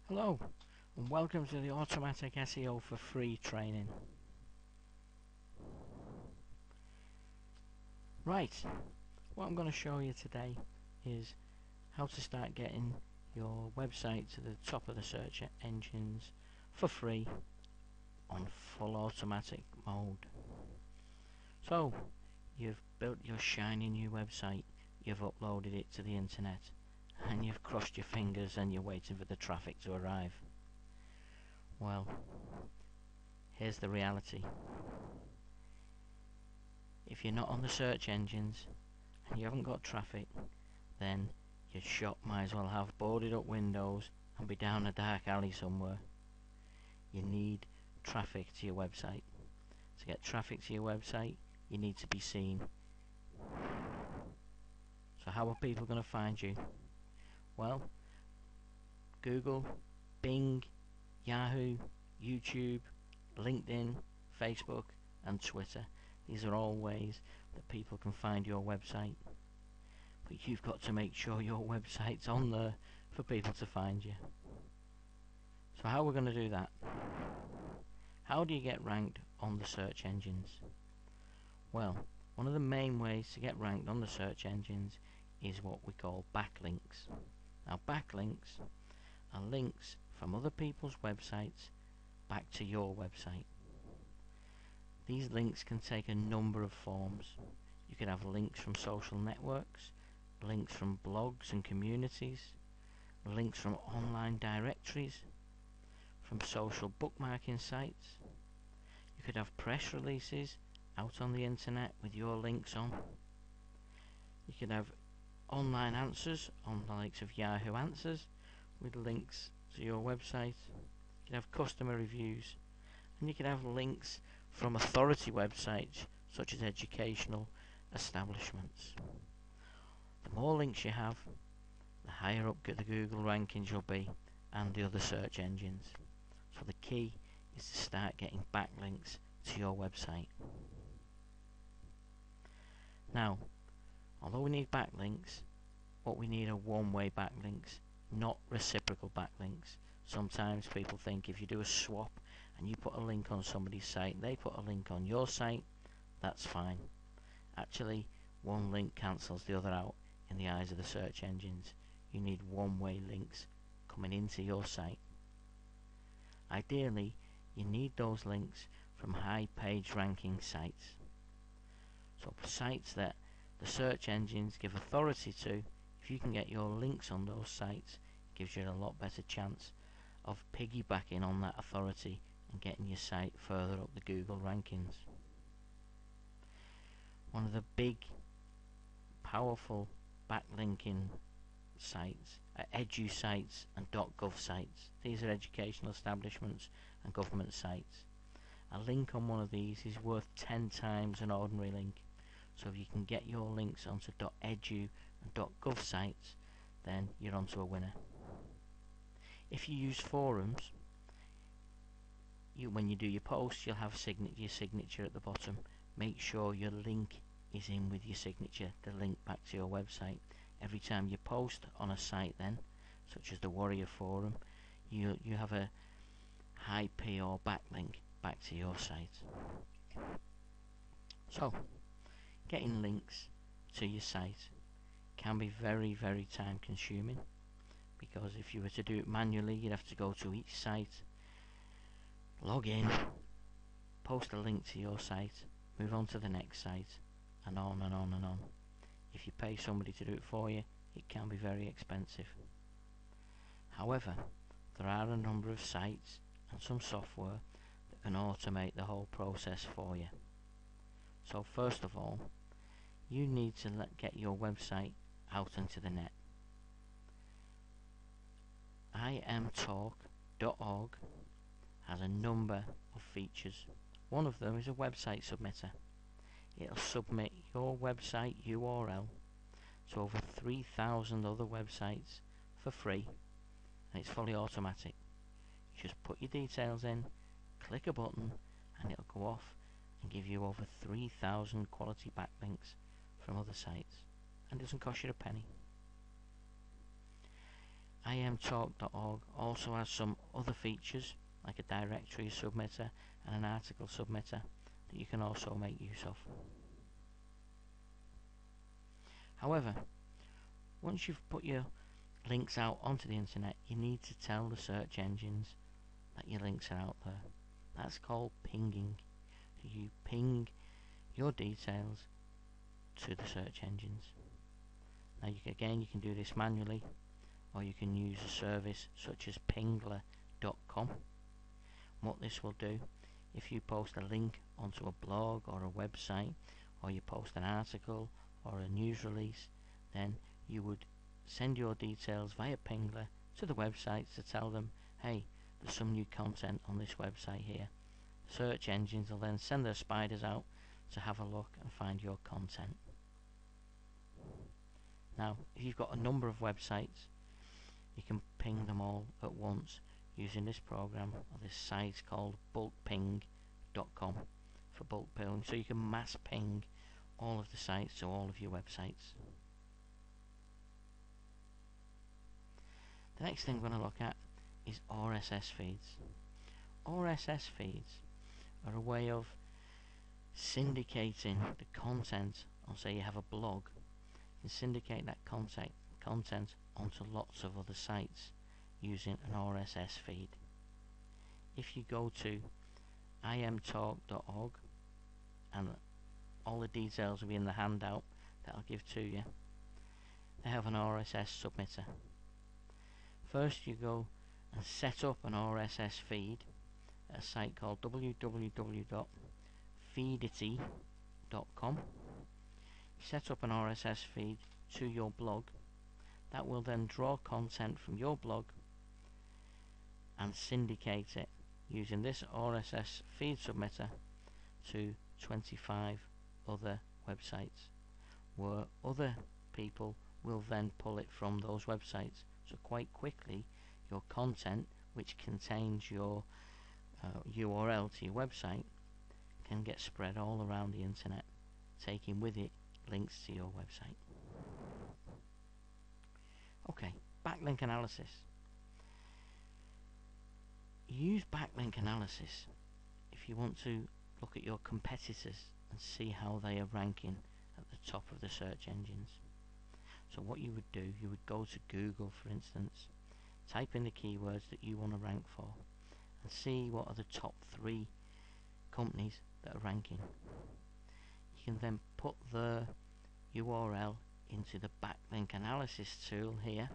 Hello and welcome to the Automatic SEO for Free training. Right, what I'm going to show you today is how to start getting your website to the top of the search engines for free on full automatic mode. So, you've built your shiny new website, you've uploaded it to the internet, and you've crossed your fingers and you're waiting for the traffic to arrive. Well, here's the reality. If you're not on the search engines and you haven't got traffic, then your shop might as well have boarded up windows and be down a dark alley somewhere. You need traffic to your website. To get traffic to your website, you need to be seen. So how are people going to find you? Well, Google, Bing, Yahoo, YouTube, LinkedIn, Facebook and Twitter. These are all ways that people can find your website. But you've got to make sure your website's on there for people to find you. So how are we going to do that? How do you get ranked on the search engines? Well, one of the main ways to get ranked on the search engines is what we call backlinks. Now backlinks are links from other people's websites back to your website. These links can take a number of forms. You can have links from social networks, links from blogs and communities, links from online directories, from social bookmarking sites. You could have press releases out on the internet with your links on. You could have online answers on the likes of Yahoo Answers with links to your website. You could have customer reviews, and you could have links from authority websites such as educational establishments. The more links you have, the higher up the Google rankings you'll be and the other search engines. So the key is to start getting backlinks to your website. Now, although we need backlinks, what we need are one-way backlinks, not reciprocal backlinks. Sometimes people think if you do a swap and you put a link on somebody's site, they put a link on your site, that's fine. Actually, one link cancels the other out in the eyes of the search engines. You need one-way links coming into your site. Ideally, you need those links from high page ranking sites. So for sites that the search engines give authority to, if you can get your links on those sites, it gives you a lot better chance of piggybacking on that authority and getting your site further up the Google rankings. One of the big, powerful backlinking sites are edu sites and .gov sites. These are educational establishments and government sites. A link on one of these is worth 10 times an ordinary link. So if you can get your links onto .edu and .gov sites, then you're onto a winner. If you use forums, when you do your posts, you'll have your signature at the bottom. Make sure your link is in with your signature, the link back to your website. Every time you post on a site then, such as the Warrior Forum, you have a high PR backlink back to your site. So, getting links to your site can be very, very time consuming, because if you were to do it manually, you'd have to go to each site, log in, post a link to your site, move on to the next site, and on and on and on. If you pay somebody to do it for you, it can be very expensive. However, there are a number of sites and some software that can automate the whole process for you. So first of all, you need to get your website out into the net. imtalk.org has a number of features. One of them is a website submitter. It'll submit your website URL to over 3,000 other websites for free, and it's fully automatic. You just put your details in, click a button, and it'll go off and give you over 3,000 quality backlinks from other sites, and it doesn't cost you a penny. imtalk.org also has some other features like a directory submitter and an article submitter that you can also make use of. However, once you've put your links out onto the internet, you need to tell the search engines that your links are out there. That's called pinging. You ping your details to the search engines. Now you can do this manually, or you can use a service such as pingler.com. What this will do, if you post a link onto a blog or a website, or you post an article or a news release, then you would send your details via Pingler to the websites to tell them, hey, there's some new content on this website here. Search engines will then send their spiders out to have a look and find your content. Now, if you've got a number of websites, you can ping them all at once using this program or this site called bulkping.com for bulk ping. So you can mass ping all of the sites to all of your websites. The next thing we're going to look at is RSS feeds. RSS feeds are a way of syndicating the content. Or say you have a blog, you can syndicate that content onto lots of other sites using an RSS feed. If you go to imtalk.org, and all the details will be in the handout that I'll give to you, they have an RSS submitter. First you go and set up an RSS feed at a site called www.feedity.com. Set up an RSS feed to your blog. That will then draw content from your blog and syndicate it using this RSS feed submitter to 25 other websites, where other people will then pull it from those websites. So quite quickly your content, which contains your URL to your website, can get spread all around the internet, taking with it links to your website. Okay, backlink analysis. Use backlink analysis if you want to look at your competitors and see how they are ranking at the top of the search engines. So what you would do, you would go to Google, for instance, type in the keywords that you want to rank for, and see what are the top 3 companies that are ranking. You can then put the URL into the backlink analysis tool here,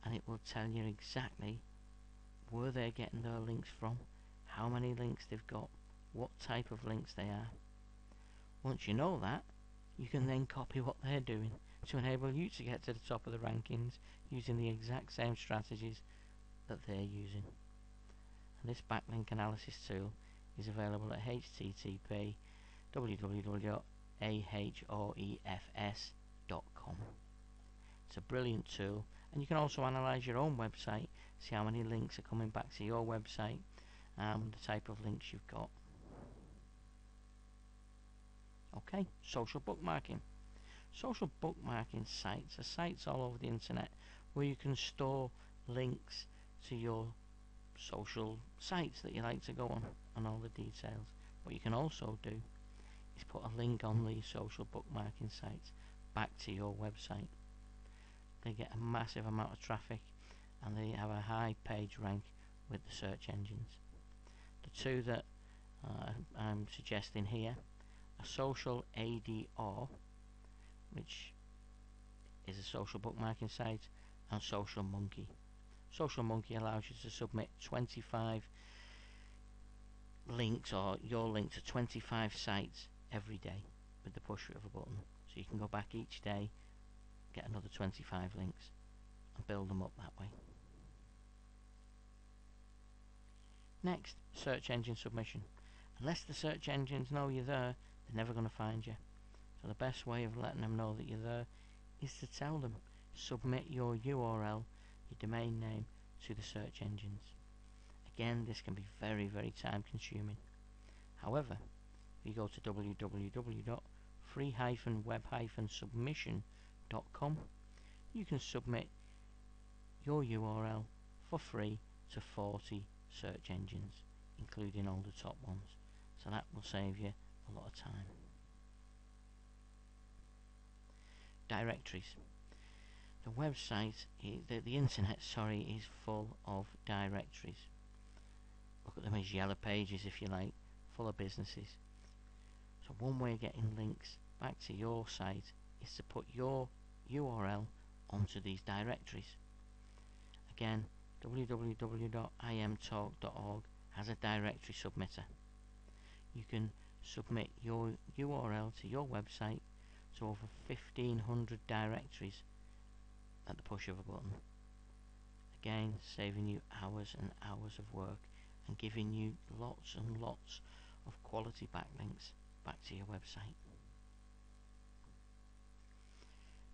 and it will tell you exactly where they're getting their links from, how many links they've got, what type of links they are. Once you know that, you can then copy what they're doing to enable you to get to the top of the rankings using the exact same strategies that they're using. And this backlink analysis tool is available at http://www.ahrefs.com. It's a brilliant tool, and you can also analyze your own website, see how many links are coming back to your website, the type of links you've got. Okay, social bookmarking. Social bookmarking sites are sites all over the internet where you can store links to your social sites that you like to go on and all the details. What you can also do is put a link on these social bookmarking sites back to your website. They get a massive amount of traffic and they have a high page rank with the search engines. The two that I'm suggesting here are Social ADR, which is a social bookmarking site, and Social Monkey. Social Monkey allows you to submit 25 links, or your link to 25 sites every day with the push of a button. So you can go back each day, get another 25 links and build them up that way. Next, search engine submission. Unless the search engines know you're there, they're never going to find you. So the best way of letting them know that you're there is to tell them, submit your URL, your domain name, to the search engines. Again, this can be very, very time consuming. However, if you go to www.free-web-submission.com, you can submit your URL for free to 40 search engines, including all the top ones. So that will save you a lot of time. Directories. The website, the internet, is full of directories. Look at them as yellow pages, if you like, full of businesses. So one way of getting links back to your site is to put your URL onto these directories. Again, www.imtalk.org has a directory submitter. You can submit your URL to your website to over 1,500 directories at the push of a button. Again, saving you hours and hours of work and giving you lots and lots of quality backlinks back to your website.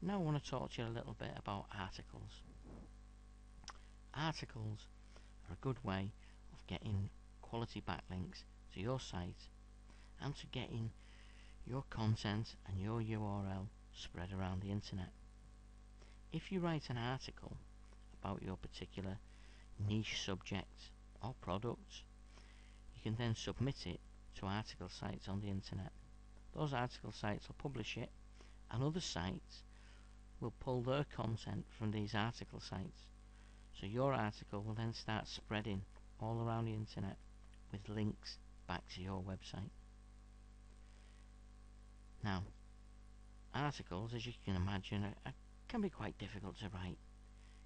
Now I want to talk to you a little bit about articles. Articles are a good way of getting quality backlinks to your site and to getting your content and your URL spread around the internet. If you write an article about your particular niche subject or product, you can then submit it to article sites on the internet. Those article sites will publish it, and other sites will pull their content from these article sites. So your article will then start spreading all around the internet with links back to your website. Now, articles, as you can imagine, can be quite difficult to write,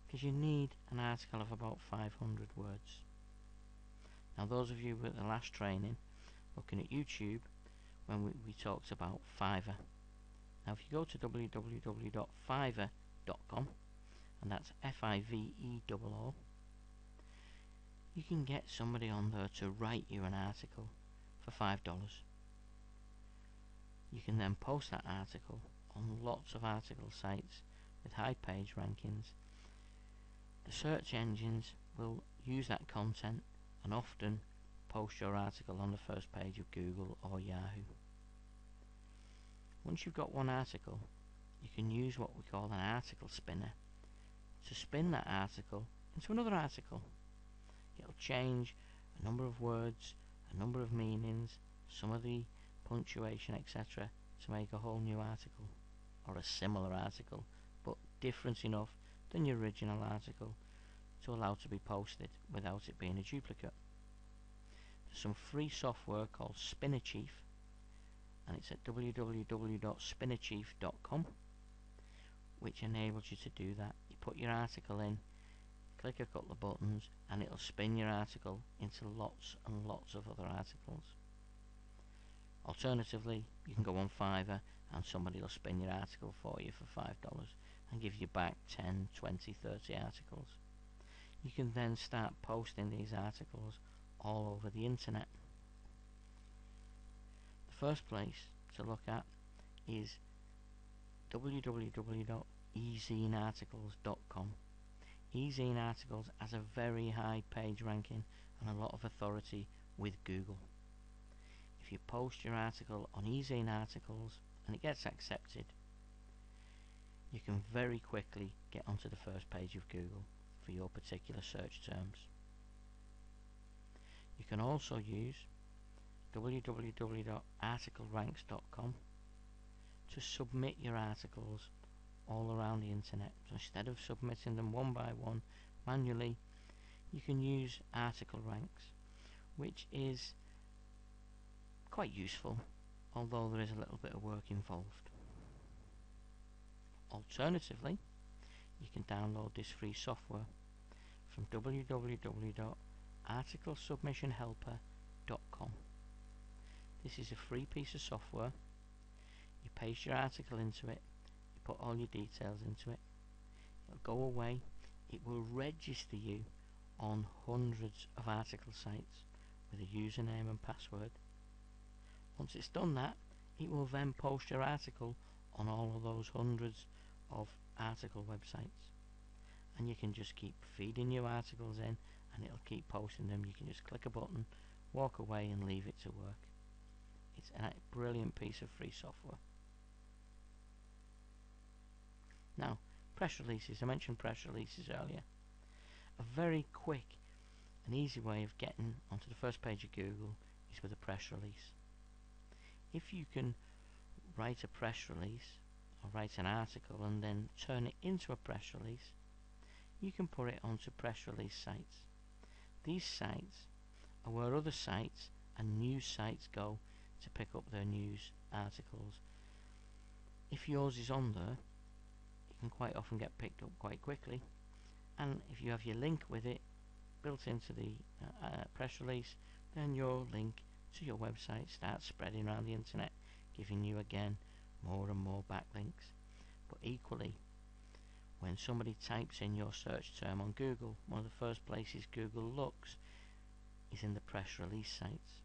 because you need an article of about 500 words. Now, those of you with the last training looking at YouTube, when we talked about Fiverr. Now, if you go to www.fiverr.com, and that's Fiverr, you can get somebody on there to write you an article for $5. You can then post that article on lots of article sites with high page rankings. The search engines will use that content and often post your article on the first page of Google or Yahoo. Once you've got one article, you can use what we call an article spinner to spin that article into another article. It'll change a number of words, a number of meanings, some of the punctuation, etc., to make a whole new article, or a similar article, but different enough than your original article to allow it to be posted without it being a duplicate. There's some free software called SpinnerChief, and it's at www.spinnerchief.com, which enables you to do that. You put your article in, click a couple of buttons, and it'll spin your article into lots and lots of other articles. Alternatively, you can go on Fiverr and somebody will spin your article for you for $5 and give you back 10, 20, 30 articles. You can then start posting these articles all over the internet. The first place to look at is www.ezinearticles.com. eZine Articles has a very high page ranking and a lot of authority with Google. If you post your article on eZine Articles and it gets accepted, you can very quickly get onto the first page of Google for your particular search terms. You can also use www.articleranks.com to submit your articles all around the internet. So instead of submitting them one by one manually, you can use Article Ranks, which is quite useful, although there is a little bit of work involved. Alternatively, you can download this free software from www.articlesubmissionhelper.com. This is a free piece of software. You paste your article into it, you put all your details into it, it'll go away, it will register you on hundreds of article sites with a username and password. Once it's done that, it will then post your article on all of those hundreds of article websites, and you can just keep feeding new articles in and it'll keep posting them. You can just click a button, walk away and leave it to work. It's a brilliant piece of free software. Now, press releases. I mentioned press releases earlier. A very quick and easy way of getting onto the first page of Google is with a press release. If you can write a press release or write an article and then turn it into a press release, you can put it onto press release sites. These sites are where other sites and news sites go to pick up their news articles. If yours is on there, it can quite often get picked up quite quickly, and if you have your link with it built into the press release, then your link to your website starts spreading around the internet, giving you again more and more backlinks. But equally, when somebody types in your search term on Google, one of the first places Google looks is in the press release sites.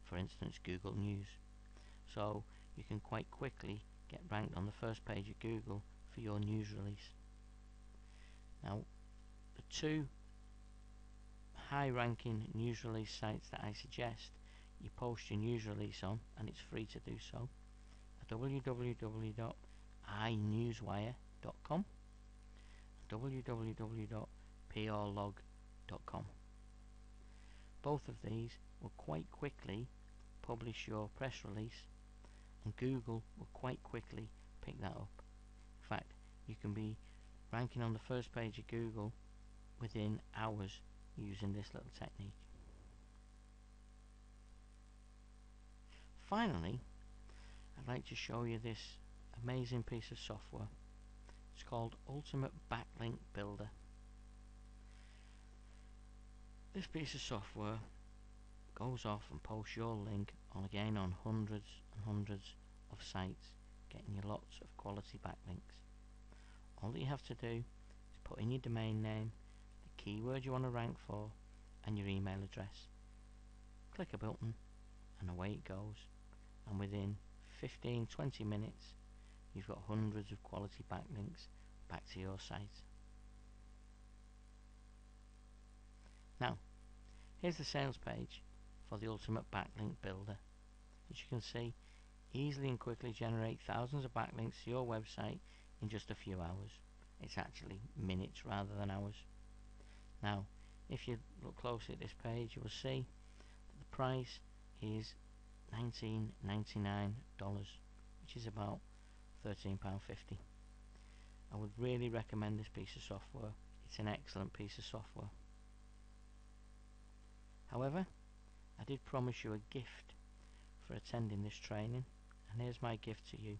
For instance, Google News. So you can quite quickly get ranked on the first page of Google for your news release. Now, the two high-ranking news release sites that I suggest you post your news release on, and it's free to do so, are www.inewswire.com and www.prlog.com. Both of these will quite quickly publish your press release, and Google will quite quickly pick that up. In fact, you can be ranking on the first page of Google within hours using this little technique. Finally, I'd like to show you this amazing piece of software. It's called Ultimate Backlink Builder. This piece of software goes off and posts your link on hundreds and hundreds of sites, getting you lots of quality backlinks. All that you have to do is put in your domain name, the keyword you want to rank for, and your email address. Click a button and away it goes, and within 15-20 minutes you've got hundreds of quality backlinks back to your site. Now, here's the sales page for the Ultimate Backlink Builder. As you can see, easily and quickly generate thousands of backlinks to your website in just a few hours. It's actually minutes rather than hours. Now, if you look closely at this page, you will see that the price is $19.99, which is about £13.50. I would really recommend this piece of software. It's an excellent piece of software. However, I did promise you a gift for attending this training, and here's my gift to you.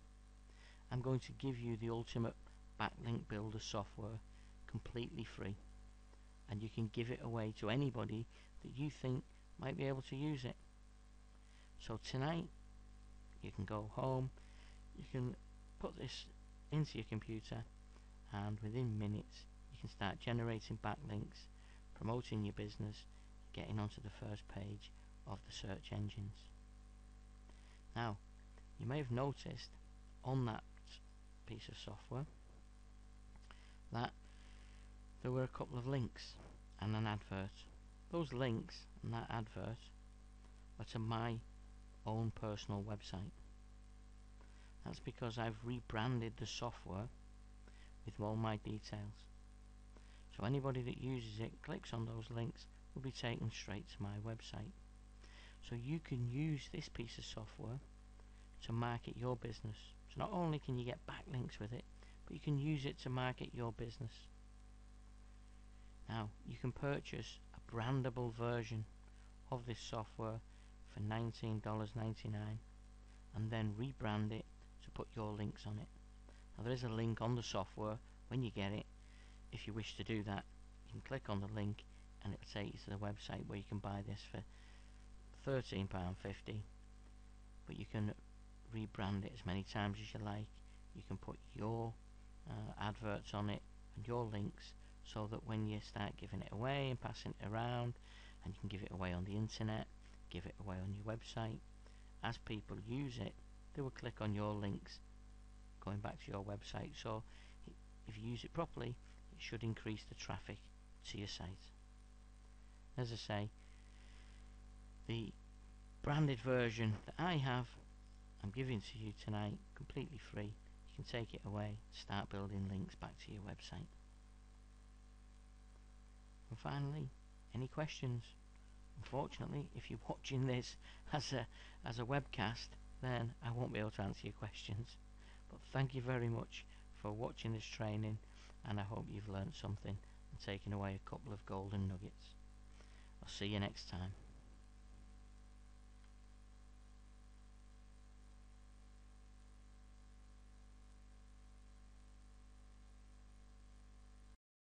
I'm going to give you the Ultimate Backlink Builder software completely free, and you can give it away to anybody that you think might be able to use it. So tonight you can go home, you can put this into your computer, and within minutes you can start generating backlinks, promoting your business, getting onto the first page of the search engines. Now, you may have noticed on that piece of software that there were a couple of links and an advert. Those links and that advert are to my own personal website. That's because I've rebranded the software with all my details. So anybody that uses it, clicks on those links, will be taken straight to my website. So you can use this piece of software to market your business. So not only can you get backlinks with it, but you can use it to market your business. Now, you can purchase a brandable version of this software for $19.99 and then rebrand it to put your links on it. Now, there is a link on the software when you get it. If you wish to do that, you can click on the link and it will take you to the website where you can buy this for £13.50, but you can rebrand it as many times as you like. You can put your adverts on it and your links, so that when you start giving it away and passing it around, and you can give it away on the internet, give it away on your website, as people use it, they will click on your links going back to your website. So if you use it properly, it should increase the traffic to your site. As I say, the branded version that I have, I'm giving to you tonight completely free. You can take it away, start building links back to your website. And finally, any questions? Unfortunately, if you're watching this as a webcast, then I won't be able to answer your questions. But thank you very much for watching this training, and I hope you've learned something and taken away a couple of golden nuggets. I'll see you next time.